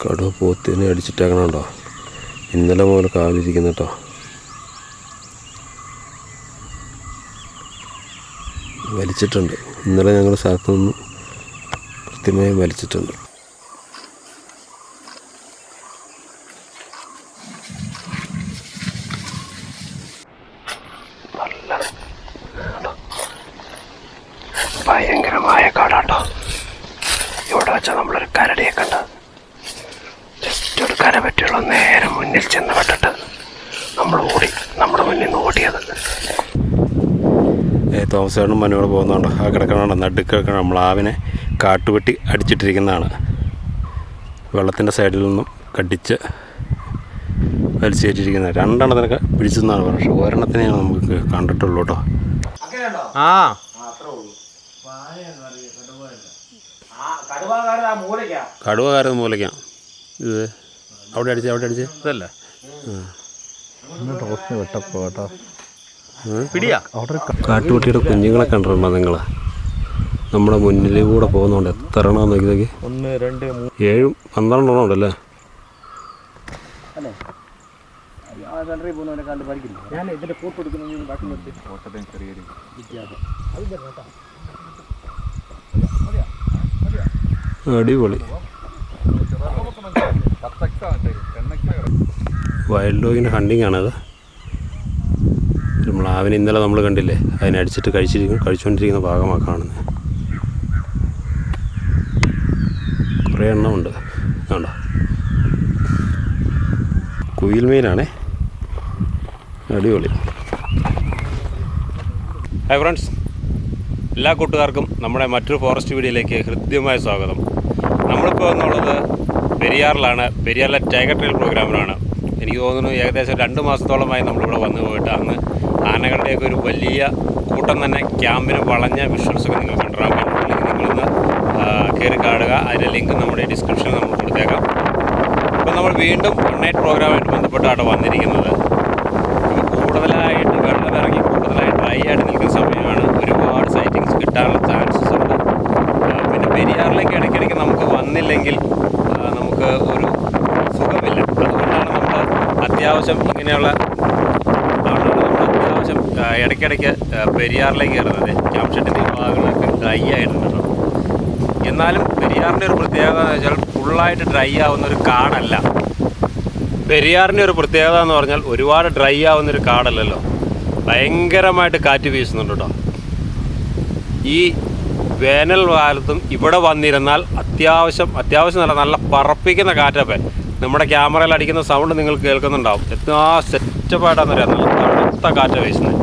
കടുവ പോത്തിനെ അടിച്ചിട്ടേക്കണുണ്ടോ? ഇന്നലെ മുതൽ കാവലിരിക്കുന്നു കേട്ടോ. വലിച്ചിട്ടുണ്ട്. ഇന്നലെ ഞങ്ങളുടെ സ്ഥലത്തു നിന്ന് കൃത്യമായി വലിച്ചിട്ടുണ്ട്. ഭയങ്കരമായ കാടാട്ടോ. ഇവിടെ വെച്ചാൽ നമ്മളൊരു കരടിയെ കണ്ട ജസ്റ്റ് ഒരു കര പറ്റുള്ള നേരെ മുന്നിൽ ചെന്ന് പെട്ടിട്ട് നമ്മൾ ഓടി, നമ്മുടെ മുന്നിൽ നിന്ന് ഓടിയത്. തോമസേട്ടനും മനോട് പോകുന്നുണ്ടോ? ആ കിടക്കണുണ്ടോ? നടുക്കിടക്കണം. നമ്മൾ ആവിനെ കാട്ടുവെട്ടി അടിച്ചിട്ടിരിക്കുന്നതാണ്. വെള്ളത്തിൻ്റെ സൈഡിൽ നിന്നും കടിച്ച് വലിച്ചേറ്റിരിക്കുന്നത്. രണ്ടെണ്ണത്തിനൊക്കെ പിടിച്ചെന്നാണ് പറഞ്ഞത്. പക്ഷേ ഒരെണ്ണത്തിനെ നമുക്ക് കണ്ടിട്ടുള്ളൂ കേട്ടോ. കടുവകാരത് മൂലയ്ക്കാം. ഇത് അവിടെ അടിച്ച് ഇതല്ലേ കാട്ടുപട്ടിയുടെ കുഞ്ഞുങ്ങളെ കണ്ടിട്ടുണ്ടോ നിങ്ങൾ? നമ്മുടെ മുന്നിലൂടെ പോകുന്നുണ്ട്. എത്ര എണ്ണം നോക്കി? 1, 2, 3, 7, 12 എണ്ണം ഉണ്ടല്ലേ? അടിപൊളി. വൈൽഡ് ഡോഗിൻ്റെ ഹണ്ടിങ് ആണത്. നമ്മളാവിനെ ഇന്നലെ നമ്മൾ കണ്ടില്ലേ, അതിനടിച്ചിട്ട് കഴിച്ചുകൊണ്ടിരിക്കുന്ന ഭാഗമാണ് കാണുന്നത്. കുറേ എണ്ണമുണ്ട്. കണ്ടോ? കുയിൽ മീനാണേ. അടിപൊളി. ഹായ് ഫ്രണ്ട്സ്, എല്ലാ കൂട്ടുകാർക്കും നമ്മുടെ മറ്റൊരു ഫോറസ്റ്റ് വീഡിയോയിലേക്ക് ഹൃദ്യമായ സ്വാഗതം. നമ്മളിപ്പോൾ എന്നുള്ളത് പെരിയാറിലാണ്. പെരിയാറിലെ ടൈഗർ ട്രെയിൽ പ്രോഗ്രാമിലാണ്. എനിക്ക് തോന്നുന്നു ഏകദേശം 2 മാസത്തോളമായി നമ്മളിവിടെ വന്നു പോയിട്ട് അന്ന് ആനകളുടെയൊക്കെ ഒരു വലിയ കൂട്ടം തന്നെ ക്യാമ്പിന് വളഞ്ഞ വിഷ്വൽസൊക്കെ നിങ്ങൾ കണ്ടിടാൻ പറ്റും. നിങ്ങളൊന്ന് കയറി കാണുക. അതിൻ്റെ ലിങ്ക് നമ്മുടെ ഡിസ്ക്രിപ്ഷനിൽ നമ്മൾ കൊടുത്തേക്കാം. അപ്പോൾ നമ്മൾ വീണ്ടും 1 നൈറ്റ് പ്രോഗ്രാമായിട്ട് ബന്ധപ്പെട്ടാണ് വന്നിരിക്കുന്നത്. കൂടുതലായിട്ട് വെള്ളം ഇറങ്ങി കൂടുതലായിട്ട് ഡ്രൈ ആയിട്ട് നിൽക്കുന്ന സമയമാണ്. ഒരുപാട് സൈറ്റിങ്സ് കിട്ടാനുള്ള ചാൻസസ് ഉണ്ട്. പിന്നെ പെരിയാറിലേക്ക് ഇടയ്ക്കിടയ്ക്ക് നമുക്ക് വന്നില്ലെങ്കിൽ നമുക്ക് ഒരു സുഖമില്ല. അതുകൊണ്ടാണ് നമ്മൾ അത്യാവശ്യം ഇങ്ങനെയുള്ള ഇടയ്ക്കിടയ്ക്ക് പെരിയാറിലേക്ക് കയറുന്നത്. ക്യാമ്പ് ഷെഡിൻ്റെ ഭാഗങ്ങളൊക്കെ ഡ്രൈ ആയിട്ടുണ്ട്. എന്നാലും പെരിയാറിൻ്റെ ഒരു പ്രത്യേകത എന്ന് വെച്ചാൽ ഫുള്ളായിട്ട് ഡ്രൈ ആവുന്ന ഒരു കാടല്ല. പെരിയാറിൻ്റെ ഒരു പ്രത്യേകത എന്ന് പറഞ്ഞാൽ ഒരുപാട് ഡ്രൈ ആവുന്നൊരു കാടല്ലല്ലോ. ഭയങ്കരമായിട്ട് കാറ്റ് വീശുന്നുണ്ട് കേട്ടോ. ഈ വേനൽ കാലത്തും ഇവിടെ വന്നിരുന്നാൽ അത്യാവശ്യം നല്ല പറപ്പിക്കുന്ന കാറ്റപ്പൻ. നമ്മുടെ ക്യാമറയിൽ അടിക്കുന്ന സൗണ്ട് നിങ്ങൾ കേൾക്കുന്നുണ്ടാവും. എത്ര സെറ്റപ്പായിട്ടാണെന്ന് അറിയാം. നല്ല തണുത്ത കാറ്റ് വീശുന്നത്.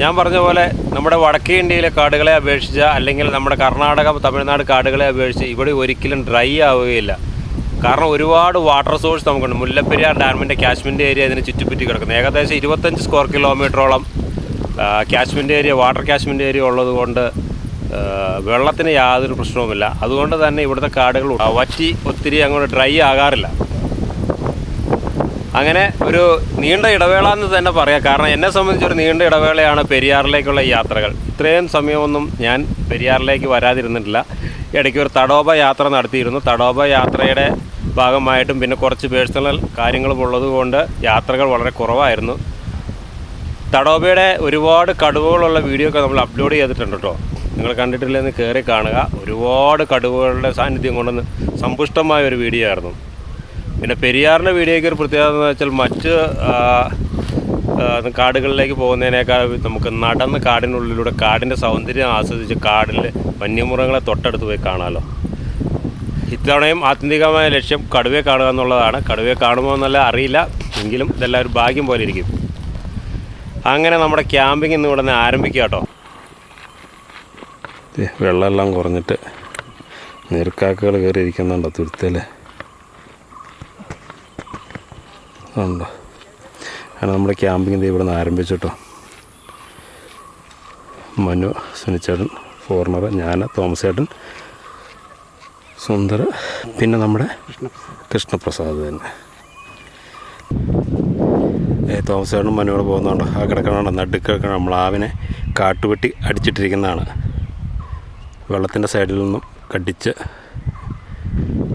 ഞാൻ പറഞ്ഞ പോലെ നമ്മുടെ വടക്കേ ഇന്ത്യയിലെ കാടുകളെ അപേക്ഷിച്ച്, അല്ലെങ്കിൽ നമ്മുടെ കർണാടക തമിഴ്നാട് കാടുകളെ അപേക്ഷിച്ച് ഇവിടെ ഒരിക്കലും ഡ്രൈ ആവുകയില്ല. കാരണം ഒരുപാട് വാട്ടർ സോഴ്സ് നമുക്കുണ്ട്. മുല്ലപ്പെരിയാർ ഡാമിൻ്റെ കാശ്മീർ ഏരിയ ഇതിന് ചുറ്റിപ്പറ്റി കിടക്കുന്നത്. ഏകദേശം 25 സ്ക്വയർ കിലോമീറ്ററോളം വാട്ടർ കാശ്മീർ ഏരിയ ഉള്ളത് കൊണ്ട് വെള്ളത്തിന് യാതൊരു പ്രശ്നവുമില്ല. അതുകൊണ്ട് തന്നെ ഇവിടുത്തെ കാടുകൾ വറ്റി ഒത്തിരി അങ്ങോട്ട് ഡ്രൈ ആകാറില്ല. അങ്ങനെ ഒരു നീണ്ട ഇടവേള എന്ന് തന്നെ പറയാം. കാരണം എന്നെ സംബന്ധിച്ചൊരു നീണ്ട ഇടവേളയാണ് പെരിയാറിലേക്കുള്ള യാത്രകൾ. ഇത്രയും സമയമൊന്നും ഞാൻ പെരിയാറിലേക്ക് വരാതിരുന്നിട്ടില്ല. ഇടയ്ക്ക് ഒരു തടോബ യാത്ര നടത്തിയിരുന്നു. തടോബ യാത്രയുടെ ഭാഗമായിട്ടും പിന്നെ കുറച്ച് പേഴ്സണൽ കാര്യങ്ങളും ഉള്ളതുകൊണ്ട് യാത്രകൾ വളരെ കുറവായിരുന്നു. തടോബയുടെ ഒരുപാട് കടുവകളുള്ള വീഡിയോ ഒക്കെ നമ്മൾ അപ്ലോഡ് ചെയ്തിട്ടുണ്ട് കേട്ടോ. നിങ്ങൾ കണ്ടിട്ടില്ലെന്ന് കയറി കാണുക. ഒരുപാട് കടുവകളുടെ സാന്നിധ്യം കൊണ്ടുവന്ന് സമ്പുഷ്ടമായ ഒരു വീഡിയോ ആയിരുന്നു. പിന്നെ പെരിയാറിൻ്റെ വീഡിയോയ്ക്ക് ഒരു പ്രത്യേകത എന്ന് വെച്ചാൽ മറ്റ് കാടുകളിലേക്ക് പോകുന്നതിനേക്കാൾ നമുക്ക് നടന്ന് കാടിനുള്ളിലൂടെ കാടിൻ്റെ സൗന്ദര്യം ആസ്വദിച്ച് കാടിൽ വന്യമൃഗങ്ങളെ തൊട്ടടുത്ത് പോയി കാണാമല്ലോ. ഇത്തവണയും ആത്യന്തികമായ ലക്ഷ്യം കടുവയെ കാണുക എന്നുള്ളതാണ്. കടുവയെ കാണുമോ എന്നല്ല അറിയില്ല, എങ്കിലും ഇതെല്ലാം ഒരു ഭാഗ്യം പോലെ ഇരിക്കും. അങ്ങനെ നമ്മുടെ ക്യാമ്പിംഗ് ഇന്ന് ഇവിടെ നിന്ന് ആരംഭിക്കുക കേട്ടോ. വെള്ളമെല്ലാം കുറഞ്ഞിട്ട് നീർക്കാക്കകൾ കയറി ഇരിക്കുന്നുണ്ടോ തുരുത്തല്ലേ? ഉണ്ടോ? അങ്ങനെ നമ്മുടെ ക്യാമ്പിംഗ് ഇവിടെ നിന്ന് ആരംഭിച്ചിട്ടോ. മനു, സുനിച്ചേട്ടൻ, ഫോർണർ, ഞാൻ, തോമസേട്ടൻ, സുന്ദർ, പിന്നെ നമ്മുടെ കൃഷ്ണപ്രസാദ് തന്നെ. തോമസേട്ടനും മനോട് പോകുന്നുണ്ടോ? ആ കിടക്കണുണ്ടോ? നടുക്കിടക്കണം. നമ്മൾ ആവിനെ കാട്ടുവെട്ടി അടിച്ചിട്ടിരിക്കുന്നതാണ്. വെള്ളത്തിൻ്റെ സൈഡിൽ നിന്നും കടിച്ച്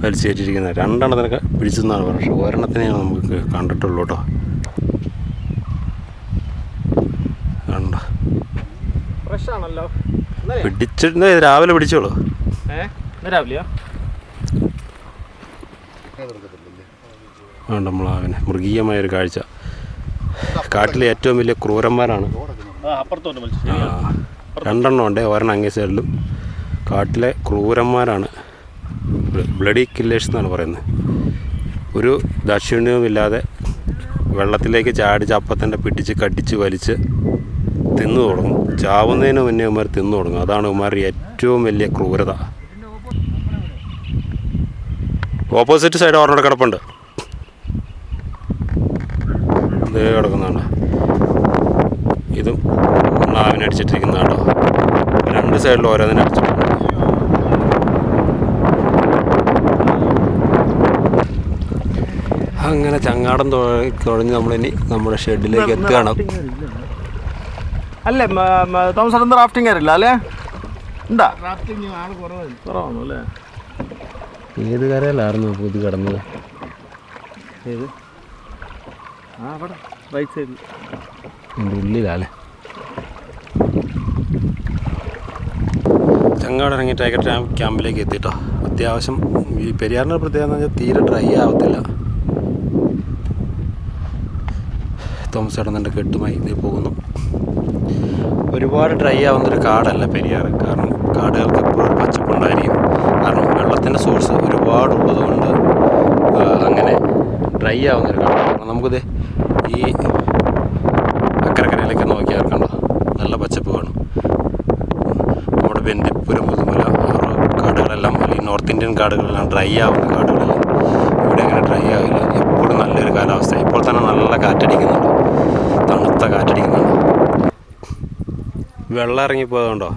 വലിച്ചു കയറ്റിയിരിക്കുന്നത്. 2 എണ്ണത്തിനൊക്കെ പിടിച്ചെന്നാണ് പറഞ്ഞത്. പക്ഷേ ഒരെണ്ണത്തിനെയാണ് നമുക്ക് കണ്ടിട്ടുള്ളൂ കേട്ടോ. കണ്ടോ, ഫ്രഷാണല്ലോ. പിടിച്ചിട്ട് രാവിലെ പിടിച്ചോളൂ. രാവിലെയോ? വേണ്ട നമ്മളാവിനെ മൃഗീയമായൊരു കാഴ്ച. കാട്ടിലെ ഏറ്റവും വലിയ ക്രൂരന്മാരാണ്. 2 ഉണ്ട്, ഒരെണ്ണം അങ്ങേ സൈഡിലും. കാട്ടിലെ ക്രൂരന്മാരാണ്, ബ്ലഡി കില്ലേഴ്സ് എന്നാണ് പറയുന്നത്. ഒരു ദാക്ഷിണ്യവുമില്ലാതെ വെള്ളത്തിലേക്ക് ചാടിച്ച് അപ്പം തന്നെ പിടിച്ച് കടിച്ച് വലിച്ച് തിന്നു തുടങ്ങും. ചാവുന്നതിന് മുന്നേ ഇവന്മാർ തിന്നു തുടങ്ങും. അതാണ് ഇവന്മാരുടെ ഏറ്റവും വലിയ ക്രൂരത. ഓപ്പോസിറ്റ് സൈഡ് ഒരെണ്ണം കിടപ്പുണ്ട്, ഇതേ കിടക്കുന്നുണ്ട്. ഇതും നാവിനടിച്ചിട്ടിരിക്കുന്നതാണോ. 2 സൈഡിലും ഓരോന്നിനെ അടിച്ചിട്ടുണ്ട്. അങ്ങനെ ചങ്ങാടം തുഴഞ്ഞ് നമ്മളിനി നമ്മുടെ ഷെഡിലേക്ക് എത്തുകയാണ്. അല്ലേ തോമസ് റാഫ്റ്റിംഗ് ആരില്ല അല്ലേ? ഉണ്ടാ റാഫ്റ്റിംഗ് ആൾ കുറവാണോ അല്ലേ? ഏത് കരയിലായിരുന്നു പുതു കിടന്നത്? ഏത്? അവിടെ റൈറ്റ് സൈഡിൽ എൻ്റെ ഉള്ളിലല്ലേ. ചങ്ങാട് ഇറങ്ങി ടൈഗർ ക്യാമ്പിലേക്ക് എത്തിട്ടോ. അത്യാവശ്യം ഈ പെരിയാറിൻ്റെ പ്രത്യേകത എന്ന് വെച്ചാൽ തീരെ ഡ്രൈ ആവത്തില്ല. തോമസ് ചേട്ടൻ്റെ കെട്ടുമായി ഇതിൽ പോകുന്നു. ഒരുപാട് ഡ്രൈ ആവുന്നൊരു കാടല്ല പെരിയാർ. കാരണം കാടുകൾക്ക് എപ്പോഴും പച്ചപ്പുണ്ടായിരിക്കും. കാരണം വെള്ളത്തിൻ്റെ സോഴ്സ് ഒരുപാടുള്ളത് കൊണ്ട് അങ്ങനെ ഡ്രൈ ആവുന്നൊരു കാട്. കാരണം നമുക്കിത് ഈ അക്കരക്കരയിലേക്ക് നോക്കിയാൽ കണ്ടോ, നല്ല പച്ചപ്പ് കാണും. നമ്മുടെ ബന്ദിപ്പുരം, മുതുമല കാടുകളെല്ലാം, അല്ലെങ്കിൽ നോർത്ത് ഇന്ത്യൻ കാടുകളെല്ലാം ഡ്രൈ ആവുന്ന കാടുകളല്ല. ഇവിടെ അങ്ങനെ ഡ്രൈ ആവില്ല. എപ്പോഴും നല്ലൊരു കാലാവസ്ഥ. ഇപ്പോൾ തന്നെ നല്ല കാറ്റടിക്കുന്നുണ്ട്, തണുത്ത കാറ്റടിക്കുന്നുണ്ട്. വെള്ളം ഇറങ്ങിപ്പോയതുകൊണ്ടോ,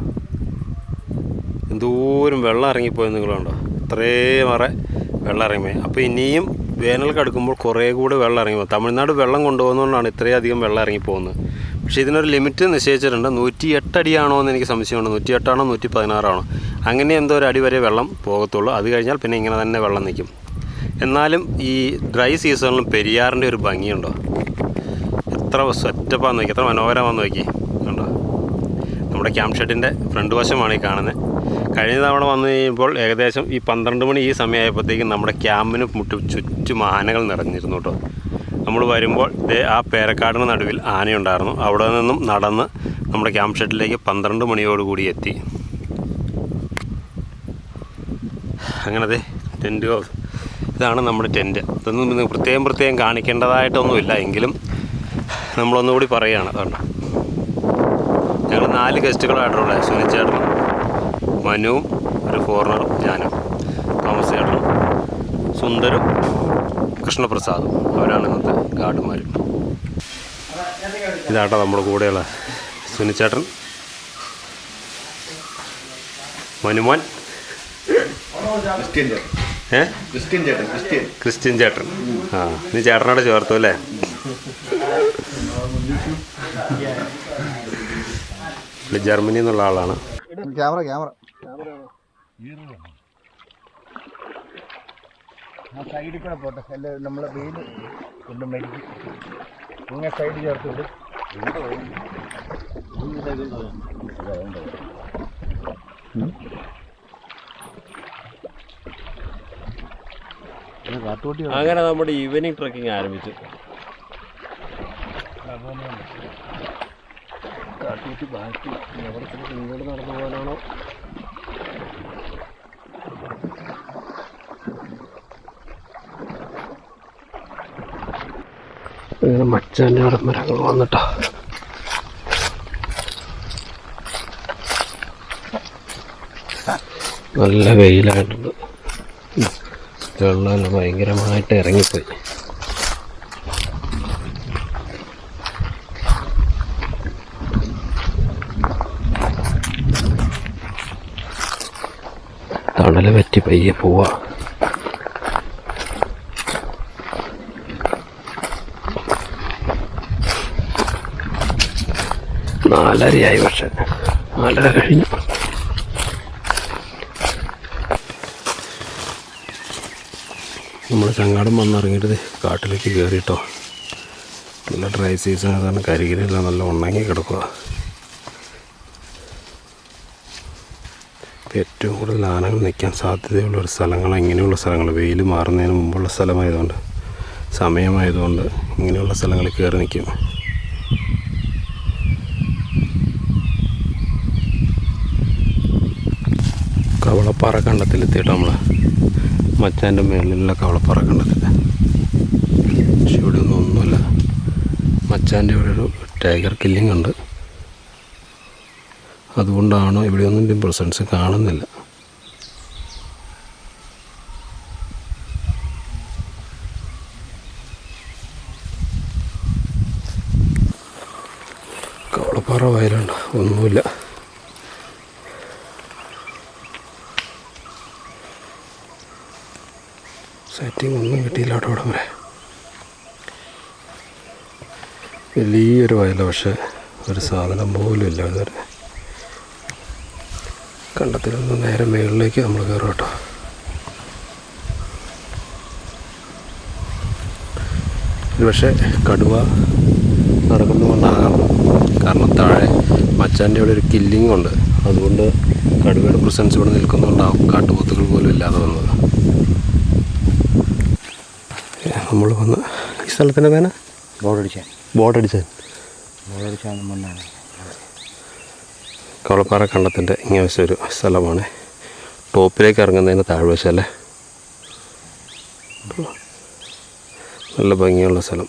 എന്തോരം വെള്ളം ഇറങ്ങിപ്പോയെന്ന് നിങ്ങളുണ്ടോ? ഇത്രയേറെ വെള്ളം ഇറങ്ങിപ്പോയി. അപ്പോൾ ഇനിയും വേനൽ കടുക്കുമ്പോൾ കുറേ കൂടെ വെള്ളം ഇറങ്ങിപ്പോകും. തമിഴ്നാട് വെള്ളം കൊണ്ടുപോകുന്നതുകൊണ്ടാണ് ഇത്രയധികം വെള്ളം ഇറങ്ങിപ്പോകുന്നത്. പക്ഷേ ഇതിനൊരു ലിമിറ്റ് നിശ്ചയിച്ചിട്ടുണ്ട്. 108 അടിയാണോ എന്ന് എനിക്ക് സംശയമുണ്ട്. 108 ആണോ 116 ആണോ, അങ്ങനെ എന്തോ ഒരു അടി വരെ വെള്ളം പോകത്തുള്ളൂ. അത് കഴിഞ്ഞാൽ പിന്നെ ഇങ്ങനെ തന്നെ വെള്ളം നിൽക്കും. എന്നാലും ഈ ഡ്രൈ സീസണിലും പെരിയാറിൻ്റെ ഒരു ഭംഗിയുണ്ടോ? എത്ര സെറ്റപ്പാന്ന് നോക്കി, എത്ര മനോഹരമാണെന്ന് നോക്കി കണ്ടോ. നമ്മുടെ ക്യാമ്പ് ഷെഡിൻ്റെ ഫ്രണ്ട് വശമാണ് ഈ കാണുന്നത്. കഴിഞ്ഞ തവണ വന്നു കഴിയുമ്പോൾ ഏകദേശം ഈ 12 മണി ഈ സമയമായപ്പോഴത്തേക്കും നമ്മുടെ ക്യാമ്പിന് ചുറ്റും ആനകൾ നിറഞ്ഞിരുന്നു കേട്ടോ. നമ്മൾ വരുമ്പോൾ ആ പേരക്കാടിന് നടുവിൽ ആനയുണ്ടായിരുന്നു. അവിടെ നിന്നും നടന്ന് നമ്മുടെ ക്യാമ്പ് ഷെഡിലേക്ക് 12 മണിയോടുകൂടി എത്തി. അങ്ങനത്തെ ടെൻറ്റ് ഹൗസ്, ഇതാണ് നമ്മുടെ ടെൻറ്റ്. ഇതൊന്നും പ്രത്യേകം കാണിക്കേണ്ടതായിട്ടൊന്നുമില്ല, എങ്കിലും നമ്മളൊന്നുകൂടി പറയുകയാണ്. അതുകൊണ്ട് ഞങ്ങൾ 4 ഗസ്റ്റുകളായിട്ടുള്ളത്. സുനിച്ചേട്ടനും മനുവും ഒരു ഫോറിനറും ഞാനും, തോമസ് ചേട്ടനും സുന്ദരും കൃഷ്ണപ്രസാദും. അവരാണ് ഇന്നത്തെ ഗാർഡുമാർ. ഇതാട്ടോ നമ്മുടെ കൂടെയുള്ള സുനിച്ചേട്ടൻ, മനുമോൻ, ക്രിസ്ത്യൻ ചേട്ടൻ. ആ, നീ ചേട്ടനോട് ചേർത്തു അല്ലേ? ജർമ്മനി എന്നുള്ള ആളാണ്. ക്യാമറ സൈഡിൽ കൂടെ പോട്ടെ. അല്ല നമ്മളെ വെയിൽ കൊണ്ട് മരിക്കും. ഇങ്ങനെ സൈഡ് ചേർത്തിട്ട് അങ്ങനെ നമ്മുടെ ഈവനിങ് ട്രക്കിംഗ് ആരംഭിച്ചു. കാട്ടുകുട്ടി ബാക്കി എവിടെ ഇങ്ങോട്ട് നടന്നു പോകാനാണോ? അങ്ങനെ മച്ചാൻ്റെ അവിടെ മരങ്ങൾ വന്നിട്ടോ. നല്ല വെയിലായിട്ടുണ്ട്. വെള്ളം ഭയങ്കരമായിട്ട് ഇറങ്ങിപ്പോയി. തണല് പറ്റി പയ്യെ പോവാ. നാലരയായി, പക്ഷെ 4:30 കഴിഞ്ഞു. നമ്മൾ ചങ്ങാടം വന്നിറങ്ങിയിട്ട് കാട്ടിലേക്ക് കയറിയിട്ടോ. നല്ല ഡ്രൈ സീസൺ കാരണം കരികിലെല്ലാം നല്ല ഉണങ്ങി കിടക്കുക. ഏറ്റവും കൂടുതൽ ആനകൾ നിൽക്കാൻ സാധ്യതയുള്ളൊരു സ്ഥലങ്ങൾ ഇങ്ങനെയുള്ള സ്ഥലങ്ങൾ, വെയിൽ മാറുന്നതിന് മുമ്പുള്ള സ്ഥലമായതുകൊണ്ട്, സമയമായതുകൊണ്ട് ഇങ്ങനെയുള്ള സ്ഥലങ്ങളിൽ കയറി നിൽക്കും. കവളപ്പാറ കണ്ടത്തിലെത്തിയിട്ട് നമ്മൾ മച്ചാൻ്റെ മേളിലുള്ള കവളപ്പാറ കണ്ടത്തില്ല. പക്ഷെ ഇവിടെ ഒന്നുമില്ല. മച്ചാൻ്റെ ഇവിടെ ഒരു ടൈഗർ കില്ലിംഗ് ഉണ്ട്. അതുകൊണ്ടാണോ ഇവിടെയൊന്നും പ്രസൻസ് കാണുന്നില്ല. കവളപ്പാറ വയലുണ്ട്, ഒന്നുമില്ല. സെറ്റിംഗ് ഒന്നും കിട്ടിയില്ല കേട്ടോ. അവിടെ വരെ വലിയൊരു വയല, പക്ഷെ ഒരു സാധനം പോലും ഇല്ല. ഇതുവരെ കണ്ടത്തിലൊന്ന് നേരെ മേളിലേക്ക് നമ്മൾ കയറും കേട്ടോ. ഇത് പക്ഷേ കടുവ നടക്കുന്നതുകൊണ്ടാകാം. കാരണം താഴെ മച്ചാൻ്റെ ഇവിടെ ഒരു കില്ലിംഗ് ഉണ്ട്. അതുകൊണ്ട് കടുവയുടെ പ്രസൻസ് ഇവിടെ നിൽക്കുന്നുണ്ടാവും. കാട്ടുപോത്തുകൾ പോലും ഇല്ലാതെ വന്നത്. നമ്മൾ വന്ന് ഈ സ്ഥലത്തിൻ്റെ പേന ബോർഡടിച്ചാൽ മുന്നാണ്. കവളപ്പാറ കണ്ടത്തിൻ്റെ ഇങ്ങനെ ഒരു സ്ഥലമാണ്. ടോപ്പിലേക്ക് ഇറങ്ങുന്നതിന് താഴ്വശല്ലേ. നല്ല ഭംഗിയുള്ള സ്ഥലം.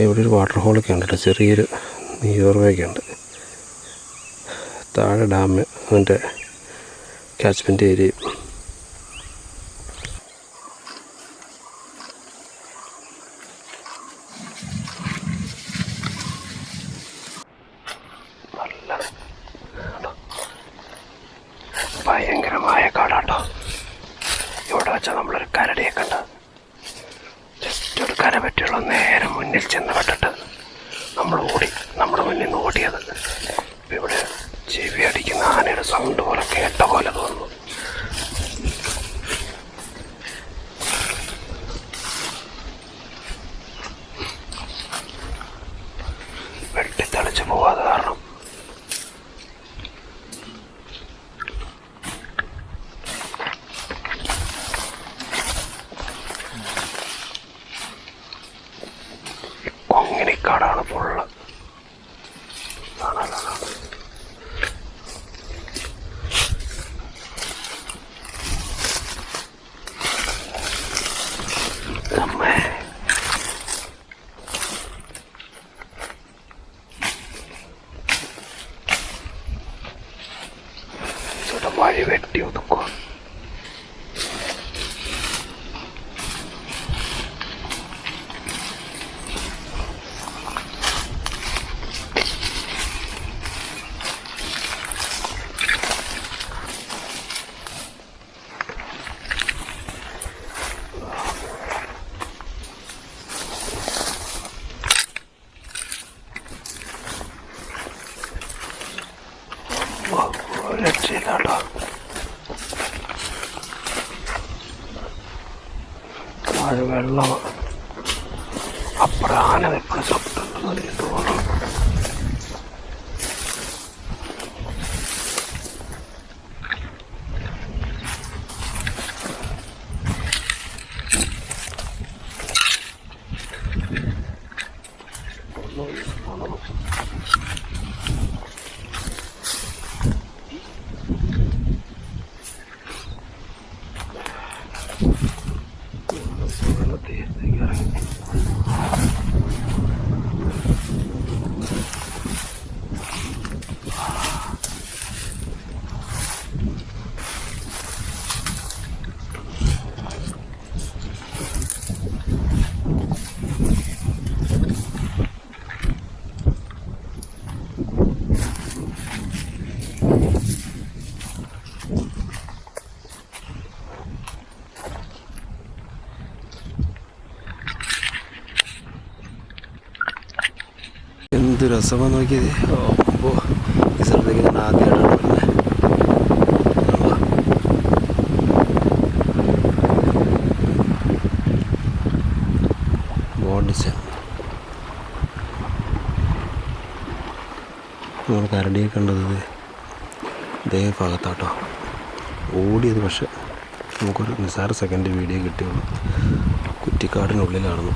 ഇവിടെ ഒരു വാട്ടർ ഹോളൊക്കെ ഉണ്ട് കേട്ടോ. ചെറിയൊരു നീർവയൊക്കെ ഉണ്ട്. താഴെ ഡാം, അതിൻ്റെ ക്യാച്ച്മെൻറ്റ് ഏരിയയും. ഭയങ്കരമായ കാടാട്ടോ. ഇവിടെ വെച്ചാൽ നമ്മളൊരു കരടിയെ കണ്ട് ജസ്റ്റ് ഒരു കര പറ്റിയുള്ള നേരെ മുന്നിൽ ചെന്ന് പെട്ടിട്ട് നമ്മൾ ഓടി, നമ്മുടെ മുന്നിൽ നിന്ന് ഓടിയത്. ഇവിടെ ചെവി അടിക്കുന്ന ആനയുടെ സൗണ്ട് പോലെ കേട്ട പോലെ തോന്നുന്നു. വെട്ടിത്തെളിച്ച് പോവാതെ കാരണം കൊങ്ങിണിക്കാടാണ് ഫുള്ള്. വഴി വെട്ടി ഒതുക്കുക. രക്ഷയില്ലാട്ടോ. താഴെ വെള്ളം, അപ്പുറം ആന എപ്പോഴും ശബ്ദം തോന്നും. എന്ത് രസമാണ് നോക്കിയത്. അപ്പോൾ ഈ സ്ഥലത്തേക്ക് ഞാൻ ആദ്യമായിട്ടാണ് വരുന്നത്. കരടിയെ കണ്ടത് ഇതേ ഭാഗത്താട്ടോ ഓടിയത്. പക്ഷെ നമുക്കൊരു നിസ്സാര സെക്കൻഡ് വീഡിയോ കിട്ടിയുള്ളൂ. കുറ്റിക്കാടിനുള്ളിലായിരുന്നു.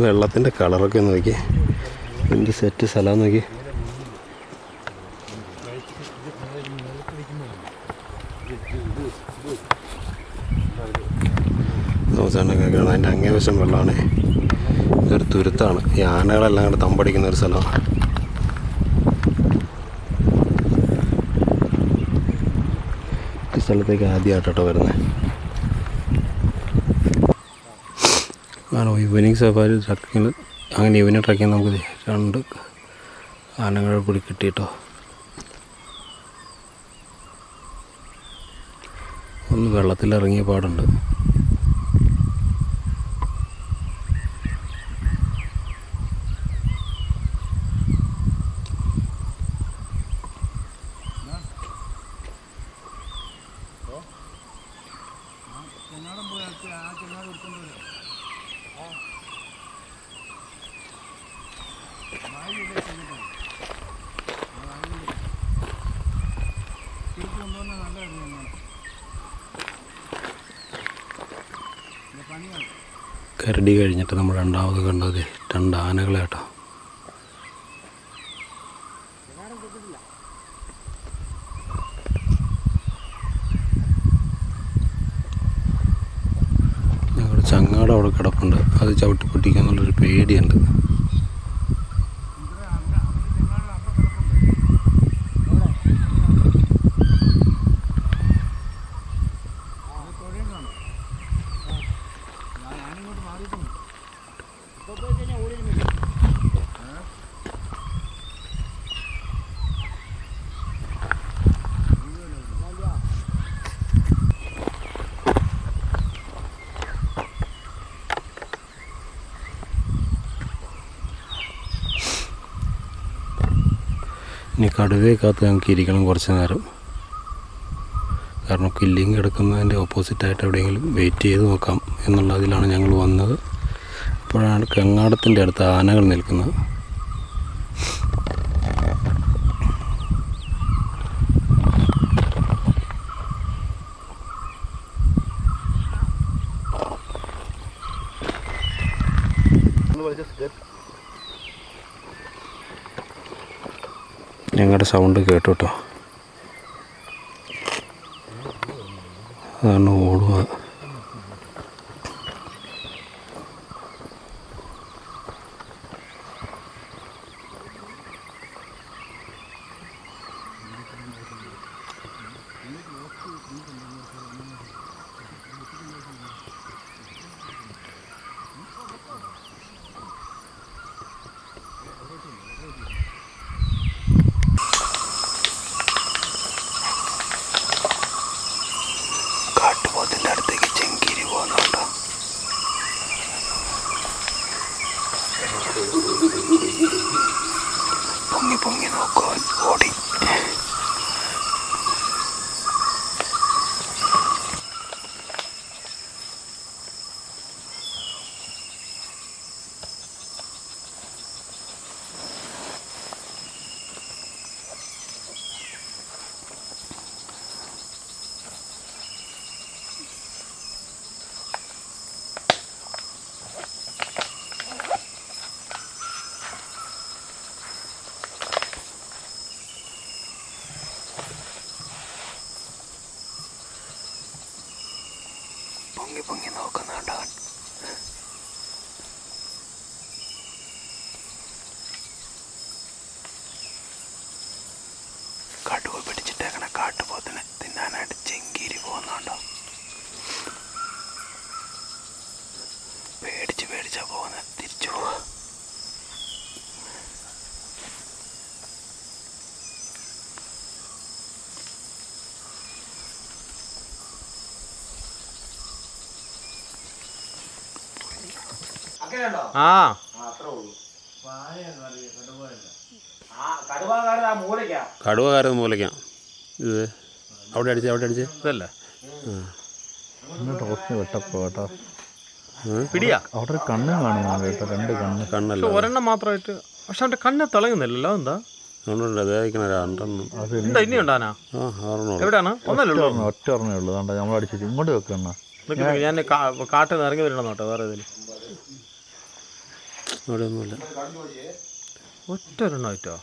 വെള്ളത്തിൻ്റെ കളറൊക്കെ നോക്കി, എന്ത് സെറ്റ് സ്ഥലം നോക്കി. അവസാനമൊക്കെ കാണാം. അതിൻ്റെ അങ്ങേവശം വെള്ളമാണ്. ഇതൊരു തുരുത്താണ്. ഈ ആനകളെല്ലാം കൂടെ തമ്പടിക്കുന്ന ഒരു സ്ഥലമാണ്. ഈ സ്ഥലത്തേക്ക് ആദ്യമായിട്ടോ വരുന്നത്. ആണോ ഈവനിങ് സഫാരി ട്രക്കിങ്. അങ്ങനെ ഈവനിങ് ട്രക്കിങ് നമുക്ക് 2 ആനകളെ കൂടി കിട്ടിയിട്ടോ. ഒന്ന് വെള്ളത്തിലിറങ്ങിയ പാടുണ്ട്. കരടി കഴിഞ്ഞിട്ട് നമ്മൾ രണ്ടാമത് കണ്ടത് 2 ആനകളെ കേട്ടോ. ഞങ്ങളുടെ ചങ്ങാട് അവിടെ കിടപ്പുണ്ട്. അത് ചവിട്ടി പൊട്ടിക്കാന്നുള്ളൊരു പേടിയുണ്ട്. ഇനി കടുവയെ കാത്ത് ഞങ്ങൾക്ക് ഇരിക്കണം കുറച്ച് നേരം. കാരണം കില്ലിങ് കിടക്കുന്നതിൻ്റെ ഓപ്പോസിറ്റായിട്ട് എവിടെയെങ്കിലും വെയിറ്റ് ചെയ്ത് നോക്കാം എന്നുള്ളതിലാണ് ഞങ്ങൾ വന്നത്. അപ്പോഴാണ് കങ്ങാടത്തിൻ്റെ അടുത്ത് ആനകൾ നിൽക്കുന്നത്. ഞങ്ങളുടെ സൗണ്ട് കേട്ടു കേട്ടോ. അതാണ് ഓടുക. കാട്ടുപോത്തിൻ്റെ അടുത്തേക്ക് ചെങ്കിരി പോകുന്നുണ്ടോ? പൊങ്ങി പൊങ്ങി നോക്കുക. ഓടി പൊങ്ങി പൊങ്ങി നോക്കുന്നുണ്ടോ? കടുവ പിടിച്ചിട്ടേക്കണ കാട്ടുപോത്തിനെ തിന്നാനായിട്ട് ചെങ്കീരി പോകുന്നുണ്ടോ? പേടിച്ചാ പോകുന്നത്. തിരിച്ചു പോവാ. കടുവകാരത് മൂലയ്ക്കാം. ഇത് അവിടെ അടിച്ച് ഇതല്ലേ വെട്ടപ്പോ കേട്ടോ. പിടിയാ അവിടെ ഒരു കണ്ണ് കാണുന്നുണ്ട് കേട്ടോ. 2 കണ്ണ്. കണ്ണല്ല, ഒരെണ്ണം മാത്രമായിട്ട്. പക്ഷെ അവൻ്റെ കണ്ണ് തിളങ്ങുന്നില്ലല്ലോ. എന്താ അതുകൊണ്ട് അതായിരിക്കണം 2 ഉണ്ടോ ഇനി ഉണ്ടാനാ? 6 എവിടെയാണ്? ഒന്നല്ലേ ഉള്ളൂ? ഒറ്റ ഒരെണ്ണേ ഉള്ളൂ. അതുകൊണ്ട് നമ്മൾ അടിച്ചിട്ട് ഇങ്ങോട്ട് വെക്കണം. ഞാൻ കാട്ടിൽ നിന്ന് ഇറങ്ങി വരണം കേട്ടോ. വേറെ ഇതിൽ അവിടെ ഒന്നുമില്ല. ഒറ്റ ഒരെണ്ണം ആയിട്ടോ?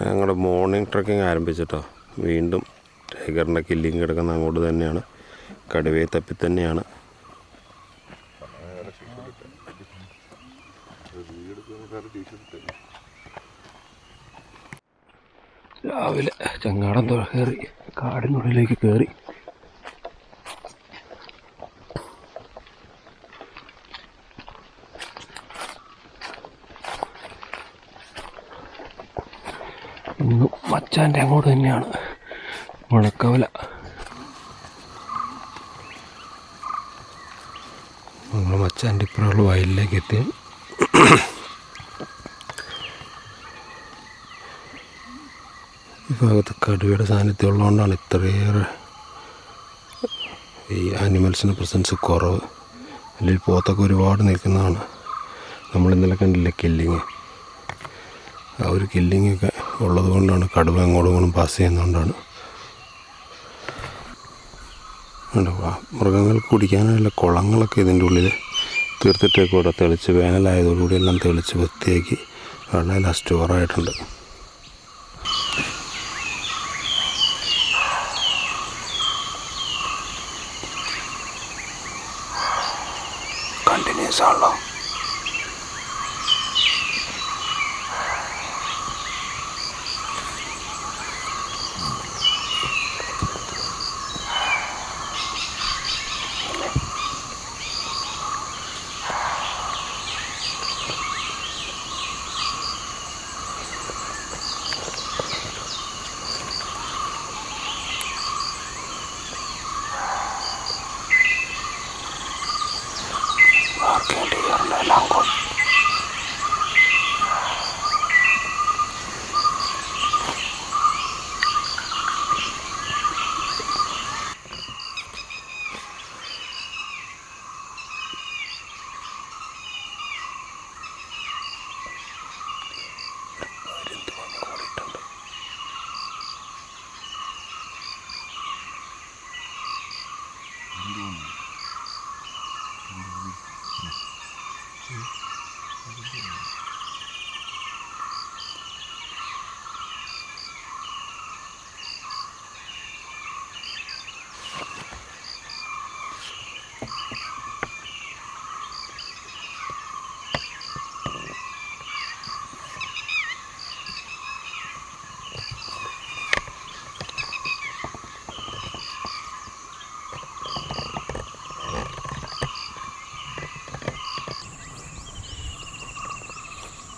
ഞങ്ങളുടെ മോർണിംഗ് ട്രക്കിംഗ് ആരംഭിച്ചിട്ടോ. വീണ്ടും ടൈഗറിൻ്റെ കില്ലിങ് കിടക്കുന്ന അങ്ങോട്ട് തന്നെയാണ്. കടുവയെ തപ്പി തന്നെയാണ്. രാവിലെ ചങ്ങാടം കയറി കാടിനുള്ളിലേക്ക് കയറി. ഇന്നും മച്ചാൻ്റെ അങ്ങോട്ട് തന്നെയാണ് മുളക്കവല. നമ്മൾ മച്ചാൻ്റെ ഇപ്പുറമുള്ള വയലിലേക്ക് എത്തി. ഈ ഭാഗത്ത് കടുവയുടെ സാന്നിധ്യം ഉള്ളതുകൊണ്ടാണ് ഇത്രയേറെ ഈ ആനിമൽസിൻ്റെ പ്രസൻസ് കുറവ്. അല്ലെങ്കിൽ പോത്തൊക്കെ ഒരുപാട് നിൽക്കുന്നതാണ്. നമ്മളിന്നലെ കണ്ടില്ലേ കില്ലിങ്. ആ ഒരു കില്ലിങ്ങൊക്കെ ഉള്ളത് കൊണ്ടാണ് കടുവ അങ്ങോട്ടും ഇങ്ങോട്ടും പാസ് ചെയ്യുന്നതുകൊണ്ടാണ്. മൃഗങ്ങൾക്ക് കുടിക്കാനുള്ള കുളങ്ങളൊക്കെ ഇതിൻ്റെ ഉള്ളിൽ തീർത്തിട്ടേക്ക് ഇവിടെ തെളിച്ച് വേനലായതോടുകൂടി എല്ലാം തെളിച്ച് വൃത്തിയാക്കി വെള്ളമെല്ലാം സ്റ്റോറായിട്ടുണ്ട്. കണ്ടിന്യൂസ് ആണല്ലോ.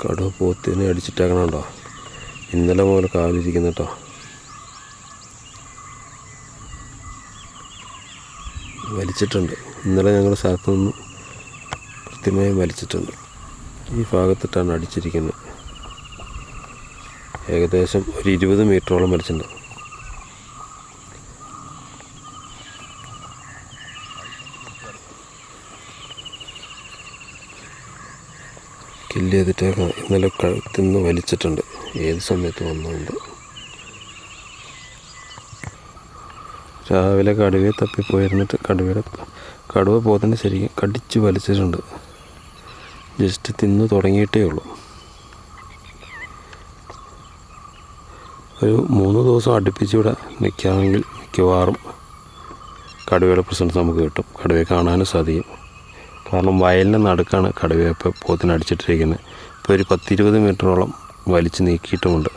കടുവ പോത്തിനെ അടിച്ചിട്ടേക്കണുണ്ടോ? ഇന്നലെ മുതൽ കാലിരിക്കുന്നു കേട്ടോ. വലിച്ചിട്ടുണ്ട്. ഇന്നലെ ഞങ്ങളുടെ സ്ഥലത്തു നിന്ന് കൃത്യമായി വലിച്ചിട്ടുണ്ട്. ഈ ഭാഗത്തിട്ടാണ് അടിച്ചിരിക്കുന്നത്. ഏകദേശം ഒരു 20 മീറ്ററോളം വലിച്ചിട്ടുണ്ട്. കില്ല് ചെയ്തിട്ടേക്കാം. ഇന്നലെ കഴുത്തിന്ന് വലിച്ചിട്ടുണ്ട്. ഏത് സമയത്ത് വന്നുകൊണ്ട് രാവിലെ കടുവയെ തപ്പിപ്പോയിരുന്നിട്ട് കടുവ പോത്തിനെ ശരിക്കും കടിച്ച് വലിച്ചിട്ടുണ്ട്. ജസ്റ്റ് തിന്ന് തുടങ്ങിയിട്ടേ ഉള്ളൂ. ഒരു 3 ദിവസം അടുപ്പിച്ച് ഇവിടെ നിൽക്കുകയാണെങ്കിൽ മിക്കവാറും കടുവയുടെ പ്രസൻസ് നമുക്ക് കിട്ടും. കടുവയെ കാണാനും സാധിക്കും. കാരണം വയലിൻ്റെ നടുക്കാണ് കടുവയെ ഇപ്പോൾ പോത്തിനെ അടിച്ചിട്ടിരിക്കുന്നത്. ഇപ്പോൾ ഒരു 10-20 മീറ്ററോളം വലിച്ച് നീക്കിയിട്ടുമുണ്ട്.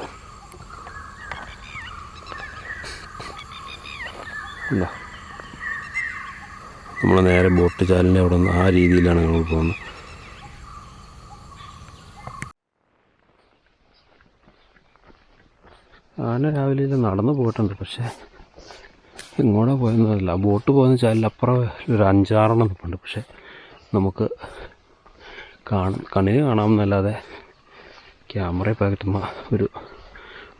നമ്മൾ നേരെ ബോട്ട് ചാലിൻ്റെ അവിടെ നിന്ന് ആ രീതിയിലാണ് ഞങ്ങൾ പോകുന്നത്. ആന രാവിലെ നടന്നു പോയിട്ടുണ്ട്. പക്ഷേ ഇങ്ങോട്ടാ പോയെന്നതല്ല. ബോട്ട് പോകുന്ന ചാലിലപ്പുറം ഒരു 5-6 നിൽപ്പുണ്ട്. പക്ഷേ നമുക്ക് കണ്ണിന് കാണാമെന്നല്ലാതെ ക്യാമറയിൽ പകർത്തുന്ന ഒരു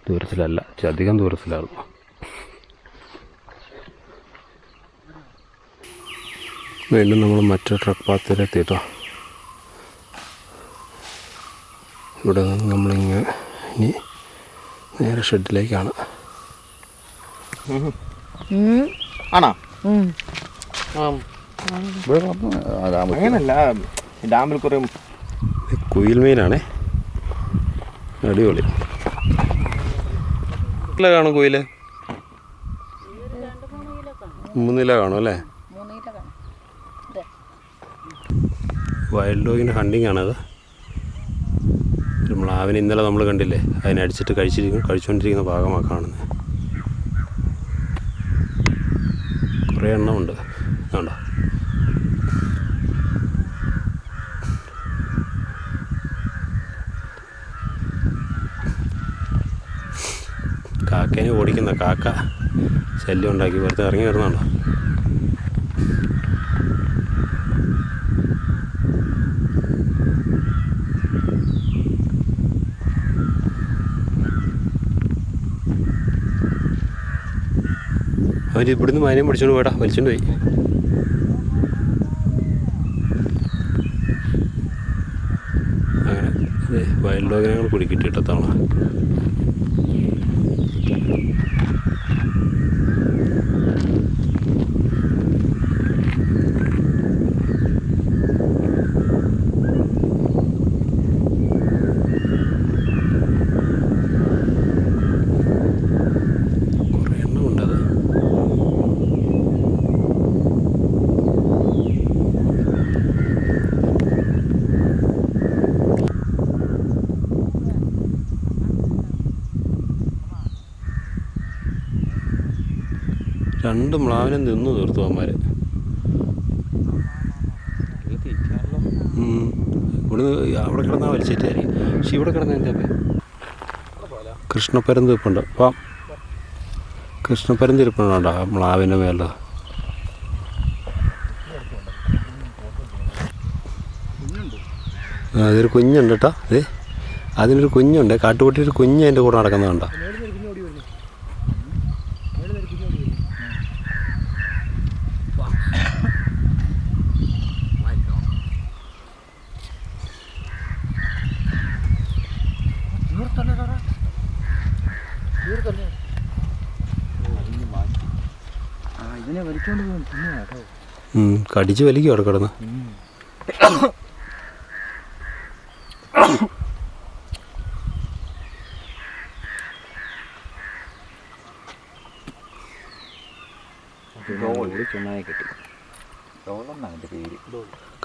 ദൂരത്തിലല്ല, അധികം ദൂരത്തിലാണ്. വീണ്ടും നമ്മൾ മറ്റൊരു ട്രക്ക് പാത്തിലെത്തിയിട്ടോ. ഇവിടെ നിന്ന് നമ്മളിങ്ങനെ ഇനി നേരെ ഷെഡിലേക്കാണ്. ആണോ? അങ്ങനല്ല, ഡാമിൽ കുറേ കുയിൽ മീനാണേ, അടിപൊളി. കാണും കുയില് 3 കിലോ കാണും അല്ലേ? വൈൽഡ് ഡോഗിൻ്റെ ഹണ്ടിങ് ആണത്. ഒരു മ്ലാവിനെ ഇന്നലെ നമ്മൾ കണ്ടില്ലേ, അതിനടിച്ചിട്ട് കഴിച്ചുകൊണ്ടിരിക്കുന്ന ഭാഗമാണ് കാണുന്നത്. കുറേ എണ്ണമുണ്ട്, കണ്ടോ? കാക്കേനെ ഓടിക്കുന്ന കാക്ക ശല്യം ഉണ്ടാക്കി വെറുതെ ഇറങ്ങി വരുന്നുണ്ടോ? അവർ ഇവിടുന്ന് മാനിയം പിടിച്ചോണ്ട് പോയിടാ, വലിച്ചോണ്ട് പോയി. അങ്ങനെ അതെ, വൈൽഡ് ഡോഗിനെ ഞങ്ങൾ കുടിക്കിട്ടിട്ടത്തവണ. രണ്ട് മ്ലാവിനെ നിന്ന് തീർത്തു അവന്മാർ. ഇവിടുന്ന് അവിടെ കിടന്നാൽ വലിച്ചേറ്റായിരിക്കും. പക്ഷെ ഇവിടെ കിടന്ന എന്താ കൃഷ്ണപ്പരന്ത് ഇരിപ്പുണ്ട്. അപ്പം കൃഷ്ണപ്പരന്ത് ഇരിപ്പുണ്ടോ മ്ലാവിൻ്റെ മേലെ? അതൊരു കുഞ്ഞുണ്ട് കേട്ടോ. അതെ, അതിനൊരു കുഞ്ഞുണ്ട്, കാട്ടുകുട്ടിയൊരു കുഞ്ഞ് അതിൻ്റെ കൂടെ നടക്കുന്നതുണ്ടോ? ഇതിനെ വലിച്ചോണ്ട് പോകും കേട്ടോ. കടിച്ച് വലിക്കും അവിടെ കിടന്ന്.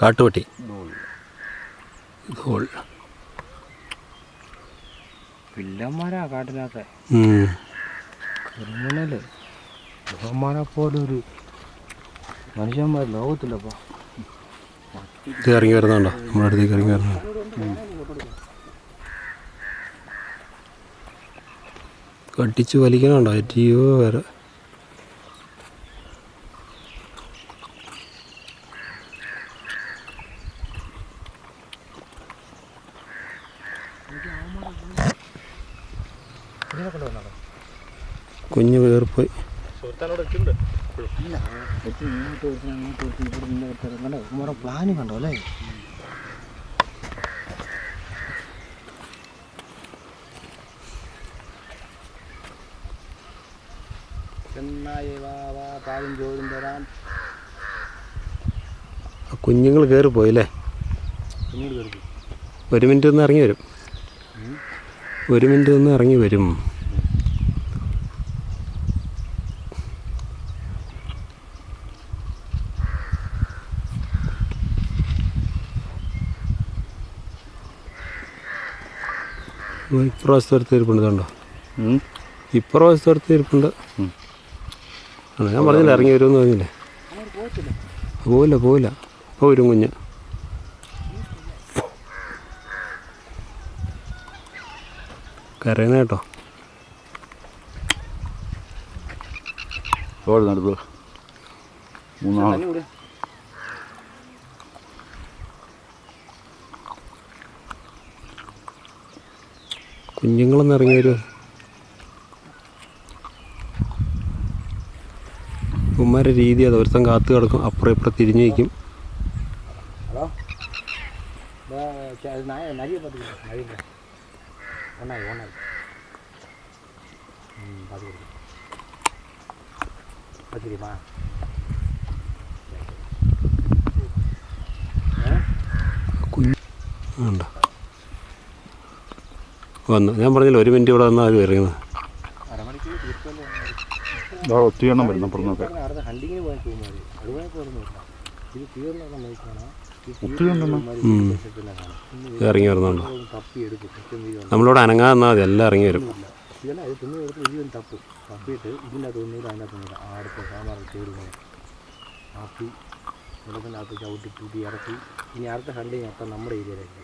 കാട്ടുപട്ടി പിള്ളന്മാരാ കാട്ടിനകത്തെ ക്രിമിനല്. ബഹുമാനെ പോലൊരു മനുഷ്യന്മാർ ലോകത്തില്ലപ്പോ. ഇത് ഇറങ്ങി വരുന്നുണ്ടോ? നമ്മുടെ അടുത്തേക്ക് ഇറങ്ങി വരുന്നുണ്ടോ? കടിച്ച് വലിക്കണുണ്ടോ? അയ്യോ വേറെ. കുഞ്ഞ് കയറിപ്പോയി. പ്ലാന് കണ്ടോ അല്ലേ? കുഞ്ഞുങ്ങൾ കയറിപ്പോയില്ലേ? 1 മിനിറ്റ് ഒന്ന് ഇറങ്ങി വരും. 1 മിനിറ്റ് ഒന്ന് ഇറങ്ങി വരും. ഇപ്രാവശ്യത്തെ ഇരിപ്പുണ്ട്, കണ്ടോ? ഇപ്രാവശ്യത്തെ ഇരിപ്പുണ്ട്. ഞാൻ പറഞ്ഞില്ല ഇറങ്ങി വരുമെന്ന് പറഞ്ഞില്ലേ? പോവില്ല. അപ്പോൾ വരും കുഞ്ഞ്. കരയണ കേട്ടോ. നടത്തു 3 കുഞ്ഞുങ്ങളൊന്ന് ഇറങ്ങി വരുമോ? ഉമ്മാരുടെ രീതി അത് ഒരുത്തം കാത്തു കിടക്കും, അപ്പുറം ഇപ്പുറം തിരിഞ്ഞു വയ്ക്കും. நிறைய பார்த்துக்கலாம் நிறைய ஒன்றாது பார்த்துக்கிட்டு பார்த்துக்கிமா ഉണ്ടോ വന്നു ഞാൻ പറഞ്ഞില്ല 1 മിനിറ്റ് ഇവിടെ വന്നാൽ അത് ഇറങ്ങുന്നത് അരമണിക്കൂർ ഒത്തിരി എണ്ണം വരുന്നു അപ്പുറന്നൊക്കെ അടുത്ത ഹണ്ടിങ്ങിന് പോയാൽ പോകുമ്പോൾ അതുപോലെ പോരുന്നില്ല ഇത് തീർന്ന നോക്കണം ഒത്തിരി ഉണ്ടെണ്ണ ഇറങ്ങി വരുന്നുണ്ടോ തപ്പി എടുക്കും നമ്മളിവിടെ അനങ്ങാതെ നിന്നാൽ മതി എല്ലാം ഇറങ്ങി വരും ഇതല്ല ഇത് തിന്നു എടുത്ത് ഇതിൽ തപ്പിയിട്ട് ഇതിൻ്റെ അകത്ത് ഒന്നുമില്ല അതിൻ്റെ അകത്ത് ഒന്നുമില്ല അടുത്ത സാമ്പാർ ചേരുന്നത് ആപ്പി വെള്ളത്തിനകത്ത് ചവിട്ടി കൂട്ടി ഇറക്കി ഇനി അടുത്ത ഹണ്ടിങ് അപ്പം നമ്മുടെ ഏരിയയിലായിരിക്കും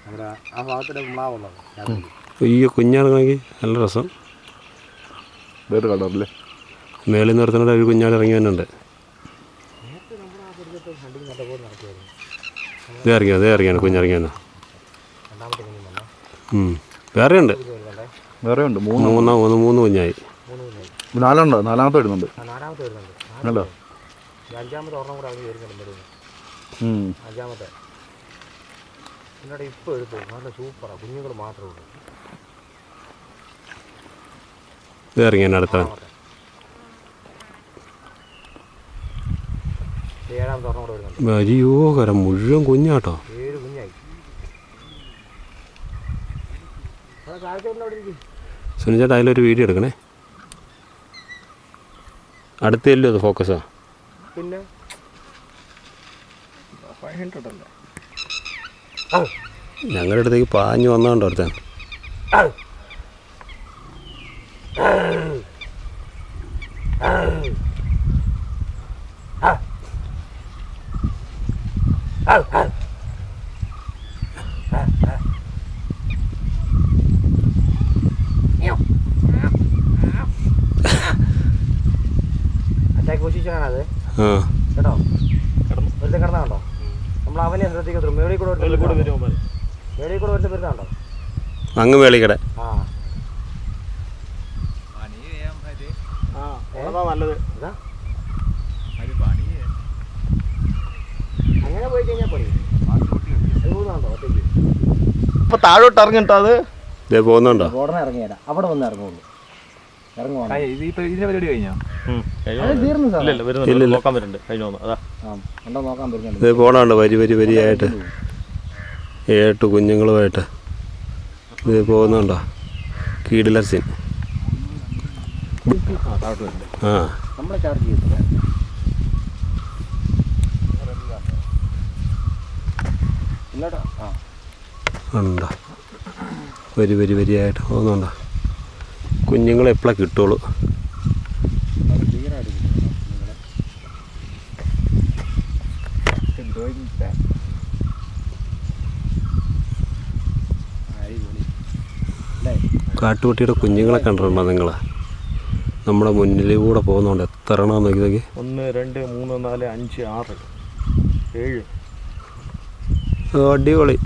നമ്മുടെ ആ ഭാഗത്തിൻ്റെ മാവുള്ളത് ഈ കുഞ്ഞാണെങ്കിൽ നല്ല രസം വേറെ കളറല്ലേ മേളിൽ നിന്ന് നിർത്തുന്ന ഒരു കുഞ്ഞാൾ ഇറങ്ങി വരുന്നുണ്ട് നേരത്തെ നമ്മുടെ ആ പരിസരത്ത് ഹണ്ടിങ് നല്ലപോലെ നടക്കുമായിരുന്നു അതേ ഇറങ്ങിയാണ് കുഞ്ഞിറങ്ങി വന്നു രണ്ടാമത്തെ കുഞ്ഞും വന്നാൽ വേറെ ഉണ്ട് വേറെ ഉണ്ട് 3 കുഞ്ഞായി 4 ഉണ്ട് 4ാമത്തെ വരുന്നുണ്ട് നാലാമത്തെ വരുന്നുണ്ട് അല്ലോ അഞ്ചാമത്തെ ഒരെണ്ണം കൂടെ ഇറങ്ങി വരുന്നുണ്ട് വരുന്നു അഞ്ചാമത്തെ എന്നോട് ഇപ്പോൾ എടുത്തു നല്ല സൂപ്പറാണ് കുഞ്ഞുങ്ങൾ മാത്രമേ ഉള്ളൂ ഇത് ഇറങ്ങിയാണ് അടുത്തവൻ ഏഴാമത്തെ ഒരെണ്ണം കൂടെ വരുന്നുണ്ട് അയ്യോ കരം മുഴുവൻ കുഞ്ഞാട്ടോ 7 കുഞ്ഞായി കാഴ്ച അവിടെ ഇരിക്കും സുനിച്ചേട്ടാ അതിലൊരു വീഡിയോ എടുക്കണേ അടുത്തല്ലോ അത് ഫോക്കസാ പിന്നെ ഞങ്ങളുടെ അടുത്തേക്ക് പാഞ്ഞു വന്നോണ്ടോ ഒരുത്തൻ അറ്റാക്ക് പൊസിഷനാണത് ആ കേട്ടോ വെറുതെ കിടന്നാണ്ടോ നമ്മൾ അവനെ ശ്രദ്ധിക്കത്തുള്ളൂ മേളിൽ കൂടെ വരുന്നുണ്ടോ അങ്ങ് വേളിക്കട ആ നല്ലത് ഇതാ അങ്ങനെ പോയി കഴിഞ്ഞാൽ പണി അത് പോകുന്നുണ്ടോ ഒറ്റയ്ക്ക് ഇപ്പൊ താഴോട്ട് ഇറങ്ങിട്ടോ അത് ഇതേ പോകുന്നുണ്ടോ ഉടനെ ഇറങ്ങിയല്ല അവിടെ വന്ന് ഇറങ്ങുള്ളൂ ഇറങ്ങുവാണ് ഇതിന്റെ പരിപാടി കഴിഞ്ഞോ തീർന്നു സാർ നോക്കാൻ വരുന്നുണ്ട് കഴിഞ്ഞോ അതാ ഉണ്ടോ നോക്കാൻ പറ്റുന്നുണ്ട് ഇത് പോണുണ്ടോ വരിയായിട്ട് 8 കുഞ്ഞുങ്ങളുമായിട്ട് ഇത് പോകുന്നുണ്ടോ കീടിലർച്ചിൻ ആ നമ്മളെ ചാർജ് ചെയ്തില്ല ഇല്ലട്ടോ ആ ഉണ്ടോ വരിയായിട്ട് പോകുന്നുണ്ടോ കുഞ്ഞുങ്ങളെ എപ്പോഴാണ് കിട്ടുള്ളൂ ക്ലിയറായിട്ട് കാട്ടുപട്ടിയുടെ കുഞ്ഞുങ്ങളെ കണ്ടിട്ടുണ്ടോ നിങ്ങൾ നമ്മുടെ മുന്നിലൂടെ പോകുന്നുണ്ട് എത്ര എണ്ണം നോക്കി 1 2 3 4 5 6 7 അടിപൊളി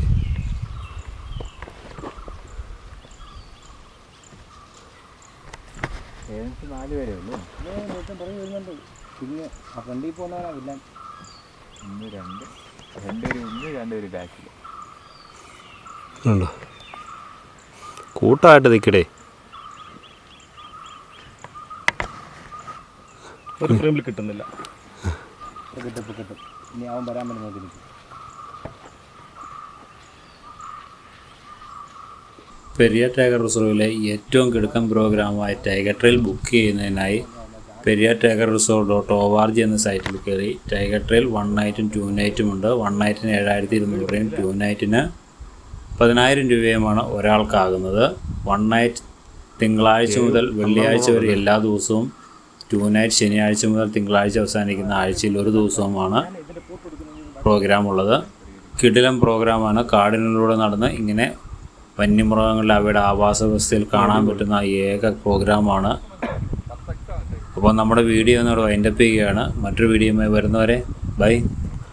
ഏകദേശം 4 പേരേ ഉള്ളൂ പറഞ്ഞു വരുന്നുണ്ട് പിന്നെ ആ ഫ്രണ്ടിൽ പോകുന്നവരാവില്ല 1 2 2 മുന്നിൽ 2 പേര് ബാക്കിൽ ഉണ്ടോ കൂട്ടായിട്ട് നിൽക്കടേ ഒരു ഫ്രെയിമിൽ കിട്ടുന്നില്ല കിട്ടും ഇനി അവൻ വരാൻ വേണ്ടി നോക്കി നിൽക്കും പെരിയാർ ടൈഗർ റിസർവിലെ ഏറ്റവും കിടുക്കൻ പ്രോഗ്രാമായ ടൈഗർ ട്രെയിൽ ബുക്ക് ചെയ്യുന്നതിനായി പെരിയാർ ടൈഗർ റിസോർട്ട്.org എന്ന സൈറ്റിൽ കയറി ടൈഗർ ട്രെയിൽ 1 നൈറ്റും 2 നൈറ്റും ഉണ്ട്. 1 നൈറ്റിന് 7,200 രൂപയും 2 നൈറ്റിന് 10,000 രൂപയുമാണ് ഒരാൾക്കാകുന്നത്. 1 നൈറ്റ് തിങ്കളാഴ്ച മുതൽ വെള്ളിയാഴ്ച വരെ എല്ലാ ദിവസവും, 2 നൈറ്റ് ശനിയാഴ്ച മുതൽ തിങ്കളാഴ്ച അവസാനിക്കുന്ന ആഴ്ചയിൽ ഒരു ദിവസവുമാണ് പ്രോഗ്രാം ഉള്ളത്. കിടിലം പ്രോഗ്രാമാണ്. കാടിനുള്ളിലൂടെ നടന്ന് ഇങ്ങനെ വന്യമൃഗങ്ങളുടെ അവയുടെ ആവാസ വ്യവസ്ഥയിൽ കാണാൻ പറ്റുന്ന ഏക പ്രോഗ്രാമാണ്. അപ്പോൾ നമ്മുടെ വീഡിയോ എന്നോട് വൈൻഡപ്പ് ചെയ്യുകയാണ്. മറ്റൊരു വീഡിയോയുമായി വരുന്നവരെ ബൈ.